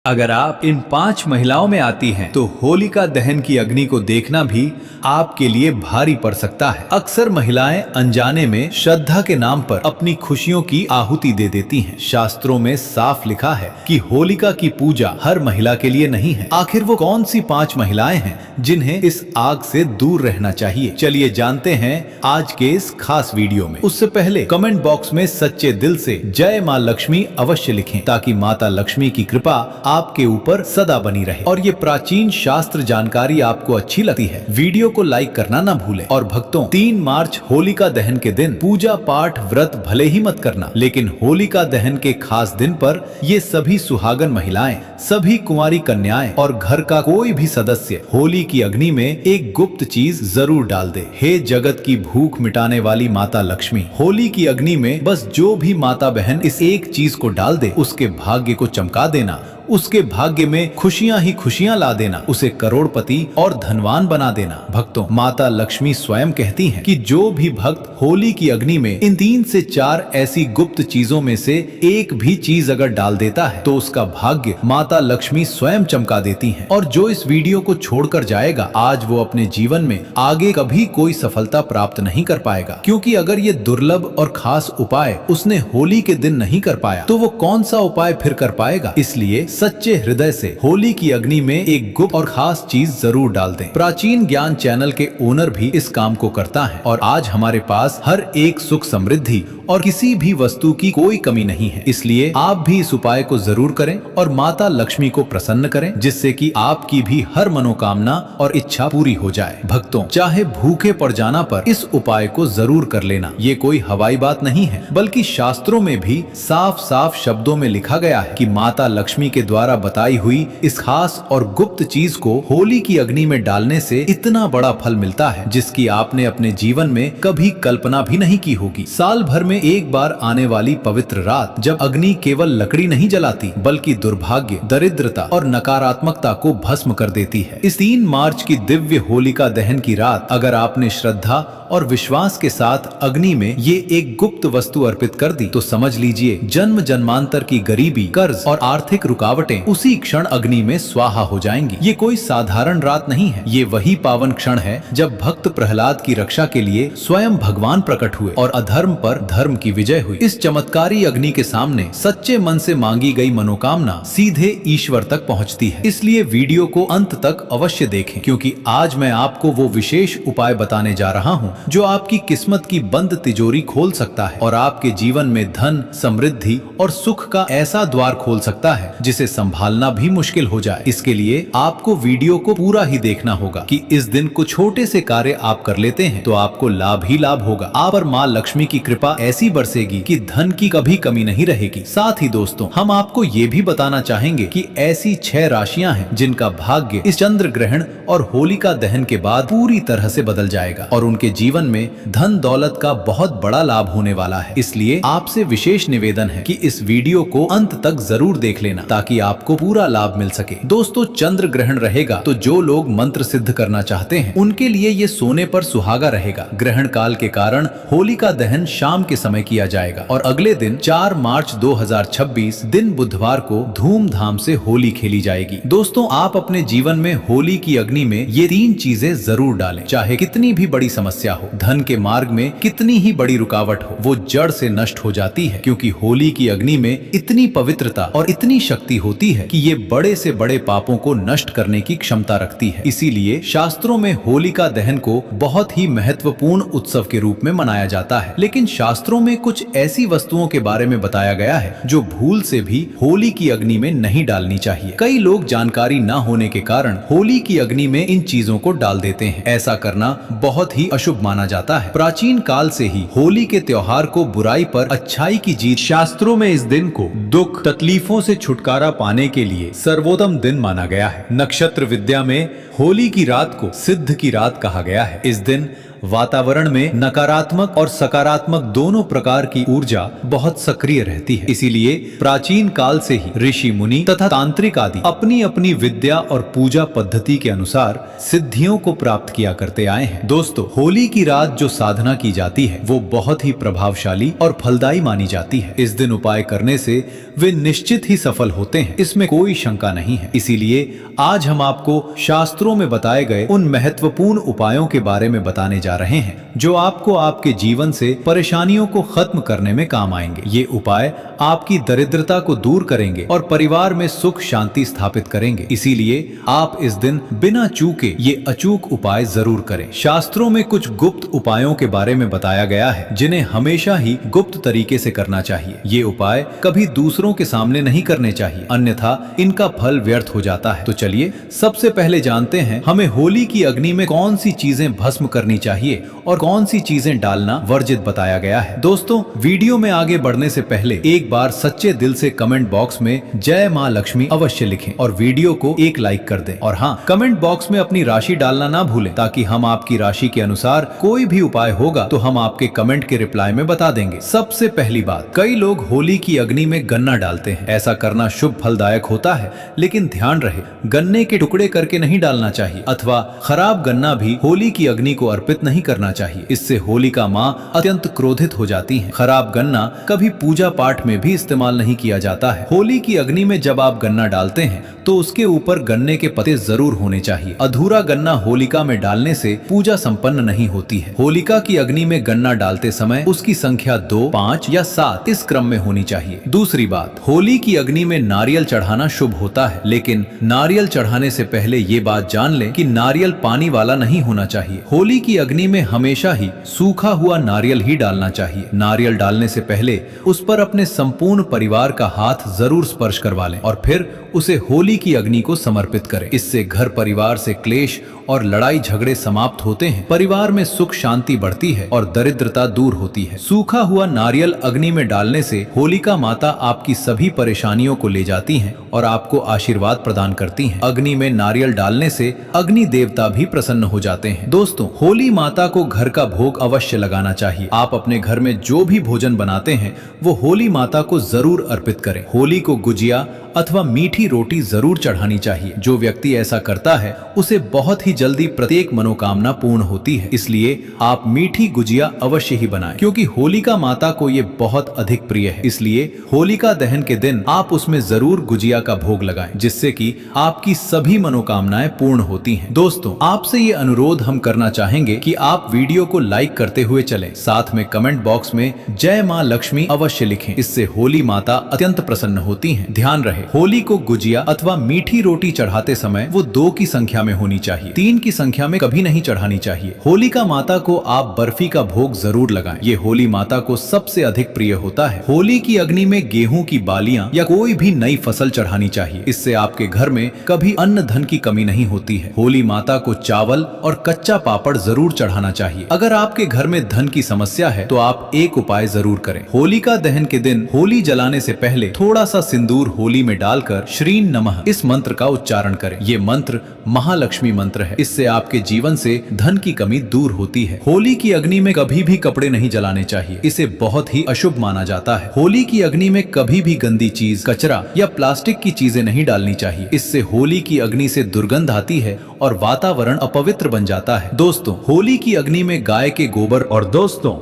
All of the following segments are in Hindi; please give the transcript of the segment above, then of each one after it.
अगर आप इन 5 महिलाओं में आती हैं, तो होलिका दहन की अग्नि को देखना भी आपके लिए भारी पड़ सकता है। अक्सर महिलाएं अनजाने में श्रद्धा के नाम पर अपनी खुशियों की आहुति दे देती हैं। शास्त्रों में साफ लिखा है कि होलिका की पूजा हर महिला के लिए नहीं है। आखिर वो कौन सी 5 महिलाएं हैं जिन्हें इस आग से दूर रहना चाहिए? चलिए जानते हैं आज के इस खास वीडियो में। उससे पहले कमेंट बॉक्स में सच्चे दिल से जय माँ लक्ष्मी अवश्य लिखें, ताकि माता लक्ष्मी की कृपा आपके ऊपर सदा बनी रहे। और ये प्राचीन शास्त्र जानकारी आपको अच्छी लगती है, वीडियो को लाइक करना ना भूलें। और भक्तों, 3 मार्च होलिका दहन के दिन पूजा पाठ व्रत भले ही मत करना, लेकिन होलिका दहन के खास दिन पर ये सभी सुहागन महिलाएं, सभी कुंवारी कन्याएं और घर का कोई भी सदस्य होली की अग्नि में एक गुप्त चीज जरूर डाल दे। हे जगत की भूख मिटाने वाली माता लक्ष्मी, होली की अग्नि में बस जो भी माता बहन इस एक चीज को डाल दे, उसके भाग्य को चमका देना, उसके भाग्य में खुशियां ही खुशियां ला देना, उसे करोड़पति और धनवान बना देना। भक्तों, माता लक्ष्मी स्वयं कहती हैं कि जो भी भक्त होली की अग्नि में इन 3 से 4 ऐसी गुप्त चीजों में से एक भी चीज अगर डाल देता है, तो उसका भाग्य माता लक्ष्मी स्वयं चमका देती हैं। और जो इस वीडियो को छोड़कर जाएगा, आज वो अपने जीवन में आगे कभी कोई सफलता प्राप्त नहीं कर पाएगा। क्योंकि अगर ये दुर्लभ और खास उपाय उसने होली के दिन नहीं कर पाया, तो वो कौन सा उपाय फिर कर पाएगा? इसलिए सच्चे हृदय से होली की अग्नि में एक गुप्त और खास चीज जरूर डाल दें। प्राचीन ज्ञान चैनल के ओनर भी इस काम को करता है, और आज हमारे पास हर एक सुख समृद्धि और किसी भी वस्तु की कोई कमी नहीं है। इसलिए आप भी इस उपाय को जरूर करें और माता लक्ष्मी को प्रसन्न करें, जिससे कि आपकी भी हर मनोकामना और इच्छा पूरी हो जाए। भक्तों, चाहे भूखे पड़ जाना पर इस उपाय को जरूर कर लेना। ये कोई हवाई बात नहीं है, बल्कि शास्त्रों में भी साफ साफ शब्दों में लिखा गया है कि माता लक्ष्मी के द्वारा बताई हुई इस खास और गुप्त चीज को होली की अग्नि में डालने से इतना बड़ा फल मिलता है, जिसकी आपने अपने जीवन में कभी कल्पना भी नहीं की होगी। साल भर में एक बार आने वाली पवित्र रात, जब अग्नि केवल लकड़ी नहीं जलाती, बल्कि दुर्भाग्य, दरिद्रता और नकारात्मकता को भस्म कर देती है। इस 3 मार्च की दिव्य होलिका दहन की रात, अगर आपने श्रद्धा और विश्वास के साथ अग्नि में ये एक गुप्त वस्तु अर्पित कर दी, तो समझ लीजिए जन्म जन्मांतर की गरीबी, कर्ज और आर्थिक रुकावटें उसी क्षण अग्नि में स्वाहा हो जाएंगी। ये कोई साधारण रात नहीं है, ये वही पावन क्षण है जब भक्त प्रहलाद की रक्षा के लिए स्वयं भगवान प्रकट हुए और अधर्म पर धर्म की विजय हुई। इस चमत्कारी अग्नि के सामने सच्चे मन से मांगी गई मनोकामना सीधे ईश्वर तक पहुंचती है। इसलिए वीडियो को अंत तक अवश्य देखें, क्योंकि आज मैं आपको वो विशेष उपाय बताने जा रहा हूँ जो आपकी किस्मत की बंद तिजोरी खोल सकता है और आपके जीवन में धन, समृद्धि और सुख का ऐसा द्वार खोल सकता है जिसे संभालना भी मुश्किल हो जाए। इसके लिए आपको वीडियो को पूरा ही देखना होगा कि इस दिन को छोटे से कार्य आप कर लेते हैं तो आपको लाभ ही लाभ होगा। आप पर माँ लक्ष्मी की कृपा ऐसी बरसेगी कि धन की कभी कमी नहीं रहेगी। साथ ही दोस्तों, हम आपको ये भी बताना चाहेंगे कि ऐसी 6 राशियां हैं जिनका भाग्य इस चंद्र ग्रहण और होलिका दहन के बाद पूरी तरह से बदल जाएगा और उनके जीवन में धन दौलत का बहुत बड़ा लाभ होने वाला है। इसलिए आपसे विशेष निवेदन है कि इस वीडियो को अंत तक जरूर देख लेना, ताकि आपको पूरा लाभ मिल सके। दोस्तों, चंद्र ग्रहण रहेगा तो जो लोग मंत्र सिद्ध करना चाहते हैं उनके लिए ये सोने पर सुहागा रहेगा। ग्रहण काल के कारण होलिका दहन शाम के समय किया जाएगा और अगले दिन 4 मार्च 2026 दिन बुधवार को धूमधाम से होली खेली जाएगी। दोस्तों, आप अपने जीवन में होली की अग्नि में ये 3 चीजें जरूर डालें। चाहे कितनी भी बड़ी समस्या हो, धन के मार्ग में कितनी ही बड़ी रुकावट हो, वो जड़ से नष्ट हो जाती है, क्योंकि होली की अग्नि में इतनी पवित्रता और इतनी शक्ति होती है कि ये बड़े से बड़े पापों को नष्ट करने की क्षमता रखती है। इसीलिए शास्त्रों में होलिका दहन को बहुत ही महत्वपूर्ण उत्सव के रूप में मनाया जाता है। लेकिन शास्त्रों में कुछ ऐसी वस्तुओं के बारे में बताया गया है जो भूल से भी होली की अग्नि में नहीं डालनी चाहिए। कई लोग जानकारी न होने के कारण होली की अग्नि में इन चीजों को डाल देते हैं। ऐसा करना बहुत ही अशुभ माना जाता है। प्राचीन काल से ही होली के त्योहार को बुराई पर अच्छाई की जीत, शास्त्रों में इस दिन को दुख तकलीफों से छुटकारा पाने के लिए सर्वोत्तम दिन माना गया है। नक्षत्र विद्या में होली की रात को सिद्ध की रात कहा गया है। इस दिन वातावरण में नकारात्मक और सकारात्मक दोनों प्रकार की ऊर्जा बहुत सक्रिय रहती है। इसीलिए प्राचीन काल से ही ऋषि मुनि तथा तांत्रिक आदि अपनी अपनी विद्या और पूजा पद्धति के अनुसार सिद्धियों को प्राप्त किया करते आए हैं। दोस्तों, होली की रात जो साधना की जाती है वो बहुत ही प्रभावशाली और फलदायी मानी जाती है। इस दिन उपाय करने से वे निश्चित ही सफल होते हैं, इसमें कोई शंका नहीं है। इसीलिए आज हम आपको शास्त्रों में बताए गए उन महत्वपूर्ण उपायों के बारे में बताने जा रहे हैं जो आपको आपके जीवन से परेशानियों को खत्म करने में काम आएंगे। ये उपाय आपकी दरिद्रता को दूर करेंगे और परिवार में सुख शांति स्थापित करेंगे। इसीलिए आप इस दिन बिना चूके ये अचूक उपाय जरूर करें। शास्त्रों में कुछ गुप्त उपायों के बारे में बताया गया है जिन्हें हमेशा ही गुप्त तरीके से करना चाहिए। ये उपाय कभी दूसरों के सामने नहीं करने चाहिए, अन्यथा इनका फल व्यर्थ हो जाता है। तो चलिए सबसे पहले जानते हैं हमें होली की अग्नि में कौन सी चीजें भस्म करनी चाहिए और कौन सी चीजें डालना वर्जित बताया गया है। दोस्तों, वीडियो में आगे बढ़ने से पहले एक बार सच्चे दिल से कमेंट बॉक्स में जय मां लक्ष्मी अवश्य लिखें और वीडियो को एक लाइक कर दें। और हाँ, कमेंट बॉक्स में अपनी राशि डालना ना भूलें ताकि हम आपकी राशि के अनुसार कोई भी उपाय होगा तो हम आपके कमेंट के रिप्लाई में बता देंगे। सबसे पहली बात, कई लोग होली की अग्नि में गन्ना डालते हैं। ऐसा करना शुभ फलदायक होता है, लेकिन ध्यान रहे गन्ने के टुकड़े करके नहीं डालना चाहिए अथवा खराब गन्ना भी होली की अग्नि को अर्पित नहीं करना चाहिए। इससे होलिका मां अत्यंत क्रोधित हो जाती हैं। खराब गन्ना कभी पूजा पाठ में भी इस्तेमाल नहीं किया जाता है। होली की अग्नि में जब आप गन्ना डालते हैं तो उसके ऊपर गन्ने के पत्ते जरूर होने चाहिए। अधूरा गन्ना होलिका में डालने से पूजा संपन्न नहीं होती है। होलिका की अग्नि में गन्ना डालते समय उसकी संख्या 2, 5 या 7 इस क्रम में होनी चाहिए। दूसरी बात, होली की अग्नि में नारियल चढ़ाना शुभ होता है, लेकिन नारियल चढ़ाने से पहले ये बात जान लें कि नारियल पानी वाला नहीं होना चाहिए। होली की अग्नि में हमेशा ही सूखा हुआ नारियल ही डालना चाहिए। नारियल डालने से पहले उस पर अपने संपूर्ण परिवार का हाथ जरूर स्पर्श करवा लें और फिर उसे होली की अग्नि को समर्पित करें। इससे घर परिवार से क्लेश और लड़ाई झगड़े समाप्त होते हैं, परिवार में सुख शांति बढ़ती है और दरिद्रता दूर होती है। सूखा हुआ नारियल अग्नि में डालने से होलिका माता आपकी सभी परेशानियों को ले जाती हैं और आपको आशीर्वाद प्रदान करती हैं। अग्नि में नारियल डालने से अग्नि देवता भी प्रसन्न हो जाते हैं। दोस्तों, होली माता को घर का भोग अवश्य लगाना चाहिए। आप अपने घर में जो भी भोजन बनाते हैं वो होली माता को जरूर अर्पित करें। होली को गुजिया अथवा मीठी रोटी जरूर चढ़ानी चाहिए। जो व्यक्ति ऐसा करता है उसे बहुत ही जल्दी प्रत्येक मनोकामना पूर्ण होती है। इसलिए आप मीठी गुजिया अवश्य ही बनाएं, क्योंकि होलिका माता को ये बहुत अधिक प्रिय है। इसलिए होलिका दहन के दिन आप उसमें जरूर गुजिया का भोग लगाएं, जिससे कि आपकी सभी मनोकामनाएं पूर्ण होती हैं। दोस्तों, आपसे ये अनुरोध हम करना चाहेंगे कि आप वीडियो को लाइक करते हुए चलें, साथ में कमेंट बॉक्स में जय मां लक्ष्मी अवश्य लिखें। इससे होली माता अत्यंत प्रसन्न होती हैं। ध्यान रहे, होली को गुजिया अथवा मीठी रोटी चढ़ाते समय वो 2 की संख्या में होनी चाहिए, 3 की संख्या में कभी नहीं चढ़ानी चाहिए। होलिका माता को आप बर्फी का भोग जरूर लगाएं। ये होली माता को सबसे अधिक प्रिय होता है। होली की अग्नि में गेहूं की बालियां या कोई भी नई फसल चढ़ानी चाहिए। इससे आपके घर में कभी अन्न धन की कमी नहीं होती है। होली माता को चावल और कच्चा पापड़ जरूर चढ़ाना चाहिए। अगर आपके घर में धन की समस्या है तो आप एक उपाय जरूर करें। होलिका दहन के दिन होली जलाने से पहले थोड़ा सा सिंदूर होली में डालकर श्री नमः इस मंत्र का उच्चारण करें। ये मंत्र महालक्ष्मी मंत्र है। इससे आपके जीवन से धन की कमी दूर होती है। होली की अग्नि में कभी भी कपड़े नहीं जलाने चाहिए, इसे बहुत ही अशुभ माना जाता है। होली की अग्नि में कभी भी गंदी चीज, कचरा या प्लास्टिक की चीजें नहीं डालनी चाहिए। इससे होली की अग्नि से दुर्गंध आती है और वातावरण अपवित्र बन जाता है। दोस्तों, होली की अग्नि में गाय के गोबर और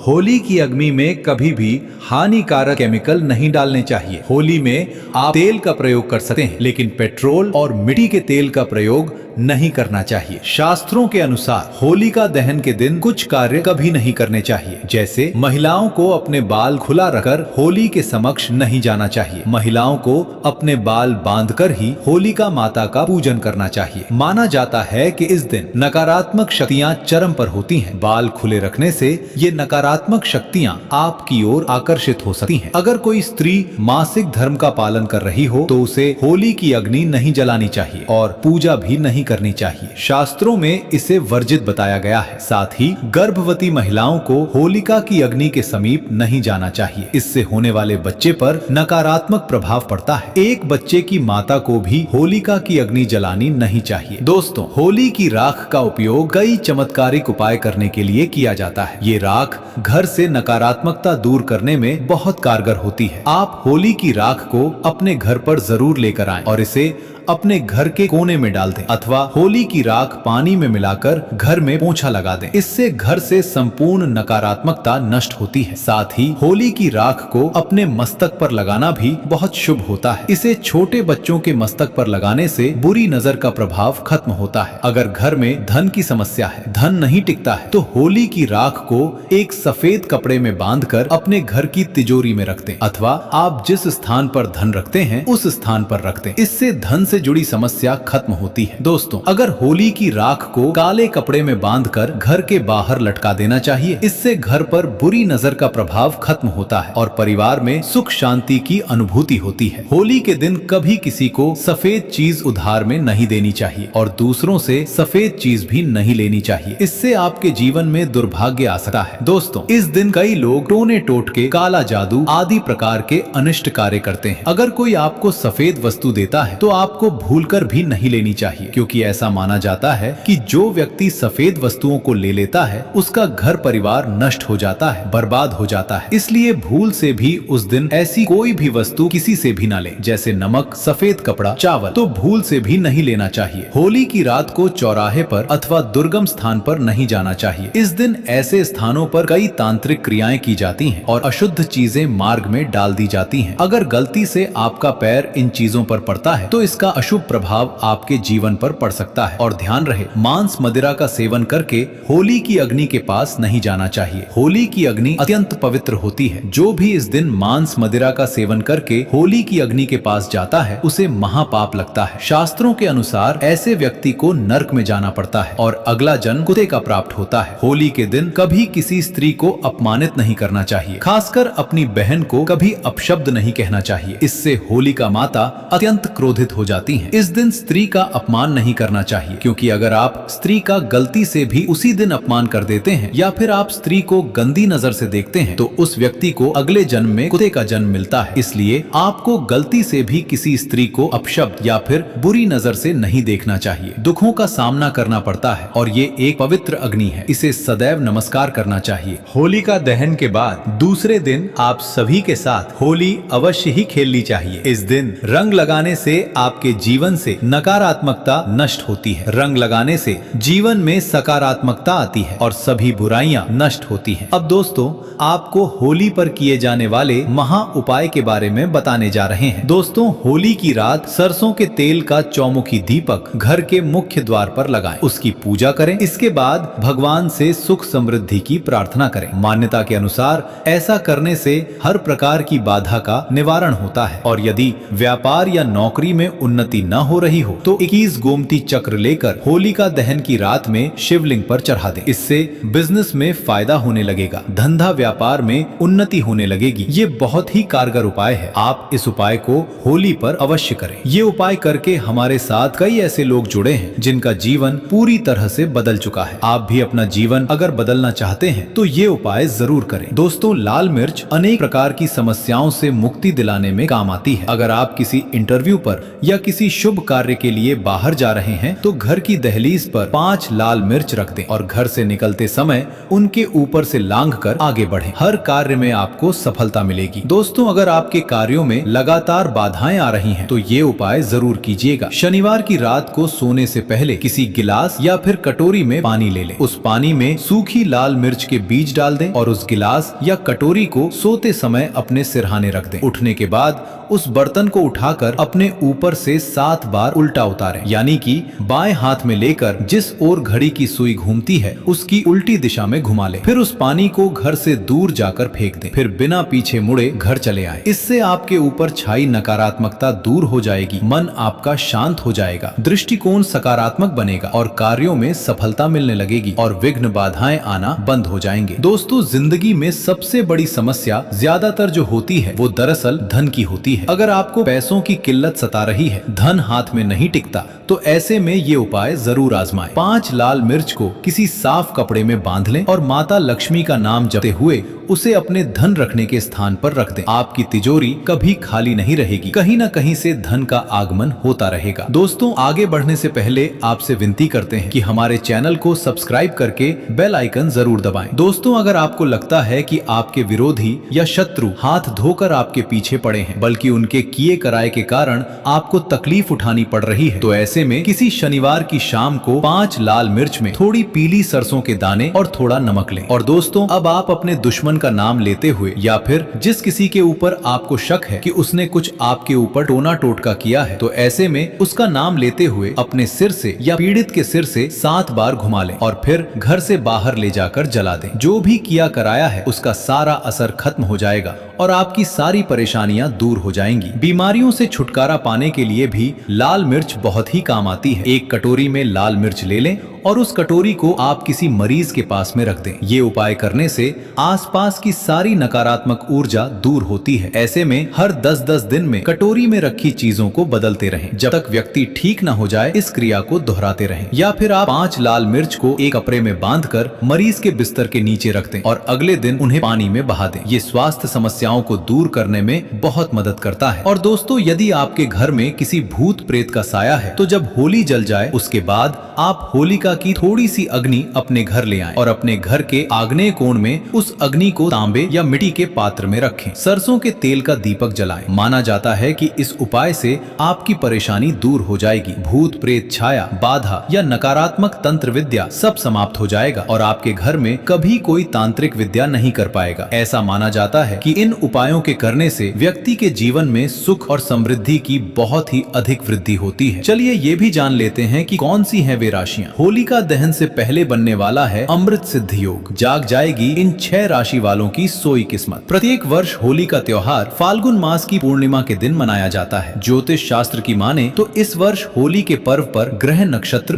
होली की अग्नि में कभी भी हानिकारक केमिकल नहीं डालने चाहिए। होली में आप तेल का प्रयोग कर सकते हैं, लेकिन पेट्रोल और मिट्टी के तेल का प्रयोग नहीं करना चाहिए। शास्त्रों के अनुसार होलिका दहन के दिन कुछ कार्य कभी नहीं करने चाहिए, जैसे महिलाओं को अपने बाल खुला रखकर होली के समक्ष नहीं जाना चाहिए। महिलाओं को अपने बाल बांधकर ही होलिका माता का पूजन करना चाहिए। माना जाता है कि इस दिन नकारात्मक शक्तियां चरम पर होती हैं। बाल खुले रखने से ये नकारात्मक शक्तियां आपकी ओर आकर्षित हो सकती हैं। अगर कोई स्त्री मासिक धर्म का पालन कर रही हो तो उसे होली की अग्नि नहीं जलानी चाहिए और पूजा भी नहीं करनी चाहिए। शास्त्र शास्त्रों में इसे वर्जित बताया गया है। साथ ही गर्भवती महिलाओं को होलिका की अग्नि के समीप नहीं जाना चाहिए। इससे होने वाले बच्चे पर नकारात्मक प्रभाव पड़ता है। एक बच्चे की माता को भी होलिका की अग्नि जलानी नहीं चाहिए। दोस्तों, होली की राख का उपयोग कई चमत्कारिक उपाय करने के लिए किया जाता है। ये राख घर से नकारात्मकता दूर करने में बहुत कारगर होती है। आप होली की राख को अपने घर पर जरूर लेकर आएं और इसे अपने घर के कोने में डाल दें अथवा होली की राख पानी में मिलाकर घर में पोंछा लगा दें। इससे घर से संपूर्ण नकारात्मकता नष्ट होती है। साथ ही होली की राख को अपने मस्तक पर लगाना भी बहुत शुभ होता है। इसे छोटे बच्चों के मस्तक पर लगाने से बुरी नजर का प्रभाव खत्म होता है। अगर घर में धन की समस्या है, धन नहीं टिकता है, तो होली की राख को एक सफेद कपड़े में बांधकर अपने घर की तिजोरी में रख दें अथवा आप जिस स्थान पर धन रखते हैं उस स्थान पर रख दें। इससे धन से जुड़ी समस्या खत्म होती है। दोस्तों, अगर होली की राख को काले कपड़े में बांधकर घर के बाहर लटका देना चाहिए। इससे घर पर बुरी नजर का प्रभाव खत्म होता है और परिवार में सुख शांति की अनुभूति होती है। होली के दिन कभी किसी को सफेद चीज उधार में नहीं देनी चाहिए और दूसरों से सफेद चीज भी नहीं लेनी चाहिए। इससे आपके जीवन में दुर्भाग्य आ सकता है। दोस्तों, इस दिन कई लोग टोने टोटके, काला जादू आदि प्रकार के अनिष्ट कार्य करते हैं। अगर कोई आपको सफेद वस्तु देता है तो आपको भूलकर भी नहीं लेनी चाहिए, क्योंकि ऐसा माना जाता है कि जो व्यक्ति सफेद वस्तुओं को ले लेता है उसका घर परिवार नष्ट हो जाता है, बर्बाद हो जाता है। इसलिए भूल से भी उस दिन ऐसी कोई भी वस्तु किसी से भी ना ले, जैसे नमक, सफेद कपड़ा, चावल, तो भूल से भी नहीं लेना चाहिए। होली की रात को चौराहे पर अथवा दुर्गम स्थान पर नहीं जाना चाहिए। इस दिन ऐसे स्थानों पर कई तांत्रिक क्रियाएं की जाती हैं और अशुद्ध चीजें मार्ग में डाल दी जाती हैं। अगर गलती से आपका पैर इन चीजों पर पड़ता है तो इसका अशुभ प्रभाव आपके जीवन पर पड़ सकता है। और ध्यान रहे, मांस मदिरा का सेवन करके होली की अग्नि के पास नहीं जाना चाहिए। होली की अग्नि अत्यंत पवित्र होती है। जो भी इस दिन मांस मदिरा का सेवन करके होली की अग्नि के पास जाता है उसे महापाप लगता है। शास्त्रों के अनुसार ऐसे व्यक्ति को नर्क में जाना पड़ता है और अगला जन्म कुत्ते का प्राप्त होता है। होली के दिन कभी किसी स्त्री को अपमानित नहीं करना चाहिए, खासकर अपनी बहन को कभी अपशब्द नहीं कहना चाहिए। इससे होलिका माता अत्यंत क्रोधित हो जाती हैं। इस दिन स्त्री का अपमान नहीं करना चाहिए, क्योंकि अगर आप स्त्री का गलती से भी उसी दिन अपमान कर देते हैं या फिर आप स्त्री को गंदी नजर से देखते हैं तो उस व्यक्ति को अगले जन्म में कुत्ते का जन्म मिलता है। इसलिए आपको गलती से भी किसी स्त्री को अपशब्द या फिर बुरी नजर से नहीं देखना चाहिए। दुखों का सामना करना पड़ता है और ये एक पवित्र अग्नि है, इसे सदैव नमस्कार करना चाहिए। होलिका दहन के बाद दूसरे दिन आप सभी के साथ होली अवश्य ही खेलनी चाहिए। इस दिन रंग लगाने से आपके जीवन से नकारात्मकता नष्ट होती है। रंग लगाने से जीवन में सकारात्मकता आती है और सभी बुराइयां नष्ट होती हैं। अब दोस्तों, आपको होली पर किए जाने वाले महा उपाय के बारे में बताने जा रहे हैं। दोस्तों, होली की रात सरसों के तेल का चौमुखी दीपक घर के मुख्य द्वार पर लगाएं, उसकी पूजा करें। इसके बाद भगवान से सुख समृद्धि की प्रार्थना करें। मान्यता के अनुसार ऐसा करने से हर प्रकार की बाधा का निवारण होता है और यदि व्यापार या नौकरी में उन्नति न हो रही हो तो 21 गोमती चक्र लेकर होलिका दहन की रात में शिवलिंग पर चढ़ा दें। इससे बिजनेस में फायदा होने लगेगा, धंधा व्यापार में उन्नति होने लगेगी। ये बहुत ही कारगर उपाय है। आप इस उपाय को होली पर अवश्य करें। ये उपाय करके हमारे साथ कई ऐसे लोग जुड़े हैं जिनका जीवन पूरी तरह से बदल चुका है। आप भी अपना जीवन अगर बदलना चाहते हैं तो ये उपाय जरूर करें। दोस्तों, लाल मिर्च अनेक प्रकार की समस्याओं से मुक्ति दिलाने में काम आती है। अगर आप किसी इंटरव्यू पर या किसी शुभ कार्य के लिए बाहर जा रहे हैं तो घर की दहलीज पर 5 लाल मिर्च रख दें और घर से निकलते समय उनके ऊपर से लांघकर आगे बढ़ें। हर कार्य में आपको सफलता मिलेगी। दोस्तों, अगर आपके कार्यों में लगातार बाधाएं आ रही हैं तो ये उपाय जरूर कीजिएगा। शनिवार की रात को सोने से पहले किसी गिलास या फिर कटोरी में पानी ले लें। उस पानी में सूखी लाल मिर्च के बीज डाल दें और उस गिलास या कटोरी को सोते समय अपने सिरहाने रख दें। उठने के बाद उस बर्तन को उठाकर अपने ऊपर से 7 बार उल्टा उतारें, यानी कि बाएं हाथ में लेकर जिस ओर घड़ी की सुई घूमती है उसकी उल्टी दिशा में घुमा लें। फिर उस पानी को घर से दूर जाकर फेंक दें। फिर बिना पीछे मुड़े घर चले आए। इससे आपके ऊपर छाई नकारात्मकता दूर हो जाएगी, मन आपका शांत हो जाएगा, दृष्टिकोण सकारात्मक बनेगा और कार्यों में सफलता मिलने लगेगी और विघ्न बाधाएं आना बंद हो जाएंगे। दोस्तों, जिंदगी में सबसे बड़ी समस्या ज्यादातर जो होती है वो दरअसल धन की होती है। अगर आपको पैसों की किल्लत सता रही है धन हाथ में नहीं टिकता, तो ऐसे में ये उपाय जरूर आजमाएं। 5 लाल मिर्च को किसी साफ कपड़े में बांध लें और माता लक्ष्मी का नाम जपते हुए उसे अपने धन रखने के स्थान पर रख दें। आपकी तिजोरी कभी खाली नहीं रहेगी, कहीं न कहीं से धन का आगमन होता रहेगा। दोस्तों, आगे बढ़ने से पहले आपसे विनती करते हैं कि हमारे चैनल को सब्सक्राइब करके बेल आइकन जरूर दबाएं। दोस्तों, अगर आपको लगता है कि आपके विरोधी या शत्रु हाथ धोकर आपके पीछे पड़े हैं, बल्कि उनके किए कराए के कारण आपको तकलीफ उठानी पड़ रही है, तो ऐसे में किसी शनिवार की शाम को 5 लाल मिर्च में थोड़ी पीली सरसों के दाने और थोड़ा नमक लें। और दोस्तों, अब आप अपने दुश्मन का नाम लेते हुए या फिर जिस किसी के ऊपर आपको शक है कि उसने कुछ आपके ऊपर टोना टोटका किया है, तो ऐसे में उसका नाम लेते हुए अपने सिर से या पीड़ित के सिर से 7 बार घुमा लें और फिर घर से बाहर ले जाकर जला दें। जो भी किया कराया है उसका सारा असर खत्म हो जाएगा और आपकी सारी परेशानियां दूर हो जाएंगी। बीमारियों से छुटकारा पाने के लिए भी लाल मिर्च बहुत ही काम आती है। एक कटोरी में लाल मिर्च ले लें और उस कटोरी को आप किसी मरीज के पास में रख दें। ये उपाय करने से आसपास की सारी नकारात्मक ऊर्जा दूर होती है। ऐसे में हर 10-10 दिन में कटोरी में रखी चीजों को बदलते रहें जब तक व्यक्ति ठीक न हो जाए। इस क्रिया को दोहराते रहें। या फिर आप 5 लाल मिर्च को एक कपड़े में बांधकर मरीज के बिस्तर के नीचे रख दें और अगले दिन उन्हें पानी में बहा दें। ये स्वास्थ्य समस्याओं को दूर करने में बहुत मदद करता है। और दोस्तों, यदि आपके घर में किसी भूत प्रेत का साया है, तो जब होली जल जाए उसके बाद आप होलिका की थोड़ी सी अग्नि अपने घर ले आएं और अपने घर के आग्नेय कोण में उस अग्नि को तांबे या मिट्टी के पात्र में रखें। सरसों के तेल का दीपक जलाएं। माना जाता है कि इस उपाय से आपकी परेशानी दूर हो जाएगी। भूत प्रेत छाया, बाधा या नकारात्मक तंत्र विद्या सब समाप्त हो जाएगा और आपके घर में कभी कोई तांत्रिक विद्या नहीं कर पाएगा। ऐसा माना जाता है कि इन उपायों के करने से व्यक्ति के जीवन में सुख और समृद्धि की बहुत ही अधिक वृद्धि होती है। चलिए ये भी जान लेते हैं कि कौन सी है वे राशियां। होलिका दहन से पहले बनने वाला है अमृत सिद्धि योग। जाग जाएगी इन 6 राशि वालों की सोई किस्मत। प्रत्येक वर्ष होली का त्योहार फाल्गुन मास की पूर्णिमा के दिन मनाया जाता है। ज्योतिष शास्त्र की माने तो इस वर्ष होली के पर्व पर ग्रह नक्षत्र